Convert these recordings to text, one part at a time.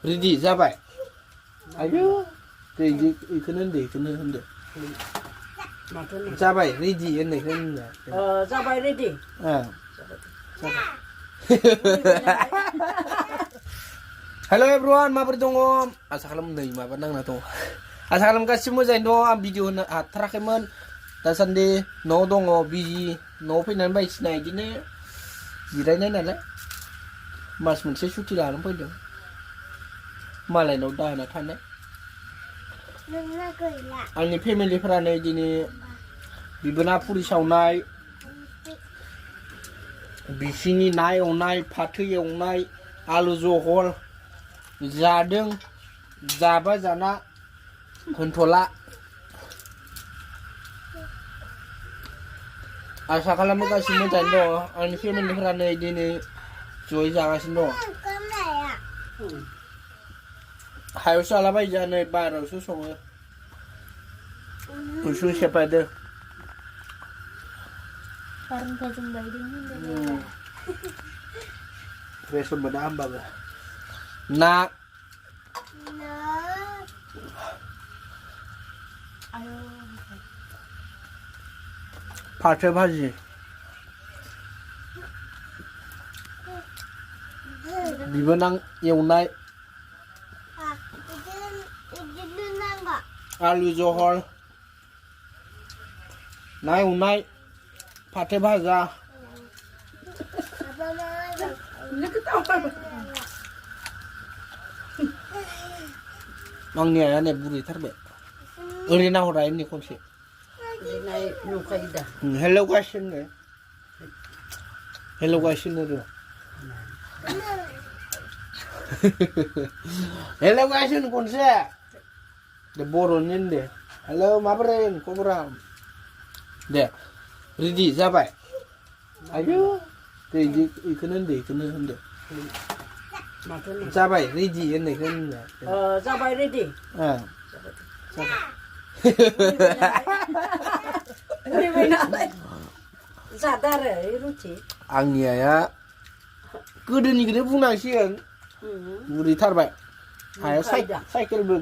ready जाबाय आयौ दे इखौनो होनदो जाबाय रेडि होननायखौ होनदो जाबाय रेडि हेल' एभ्रिवान माबोरै दङ आसा खालाम नै माबा नांना दङ आसा खालाम गासिबो मोजाङैनो दङ आं भिडिअ होनो हाथाराखैमोन दासान्दि न'आव दङ बिजि न'आव फैनानै बायदिसिना बिदिनो जिरायनाय नालाय मास मोनसे सुटि लानानै फैदों मालायनाव दाहोना थानाय आंनि फेमिलिफोरानो दिनै बिबोना फुरि सावनाय बिसिनि ना एवनाय फाथो एवनाय आलु जहल जादों जाबा जाना होनथ'ला आसा खालामो गासिबो मोजाङैनो दङ आंनि फेमिलिफोरानो दिनै जयै जागासिनो दङ हायावसो जालाबायो जोंहा नै बाहेरायावसो सङो उसुं सेफायदो रेसन मोना होमबाबो ना फाथो भाजि बिबोनां एवनाय आलु जहल ना एवनाय फाथो भाजा आंनि आइया नै बुरैथारबाय ओरैनो नाहरा इनि खनसे हेलौ गासिनो र' हेलौ गासिनो खनसे दे बर'नि दे हेलौ माबोरै खबरा दे रेडि जाबाय आयौ दे इखौनो होनदो जाबाय रेडि होननायखौ होनदो जाबाय रेडि जादों आरो रुथि आंनि आइया गोदोनिखौनो बुंनांसिगोन बुरैथारबाय आइया साइकेलबो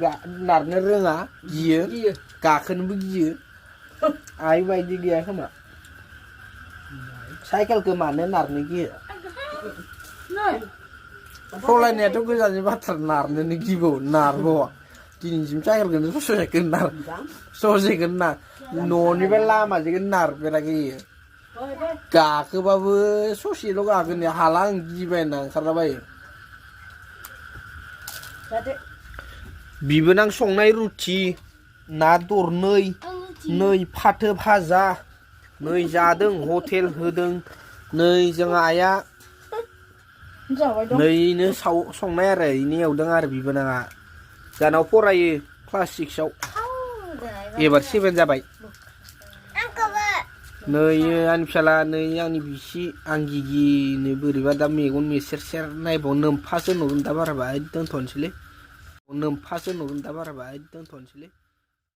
नारनो रोङा गियो गाखोनोबो गियो आइ बायदि गैया खोमा साइकेलखौ मानो नारनो गियो सलायनायाथ' गोजाननि बाथ्रा नारनोनो गिबावो नारबावा दिनैसिम साइकेलखौनो ससेखौनो न'निफ्राय लामाजों नारफेराखै गाखोबाबो ससेल' गाखोनो हाला आं गिबायना ओंखारलाबायो बिबोनां संनाय रुथि ना दरनै फाथो भाजा नै जादों हटेल होदों नै जोंहा आइया नैनो संनाय आरो इनो एवदों आरो बिबोनाङा जानाव फरायो क्लास 6आव एबार 7 जाबाय नै आंनि फिसाला नै आंनि बिसि आं गिगिनो बोरैबा दा मेगन मेसेर नायबाव नोमफासो नुगोन दा बाराबा दोनथ'नोसैलै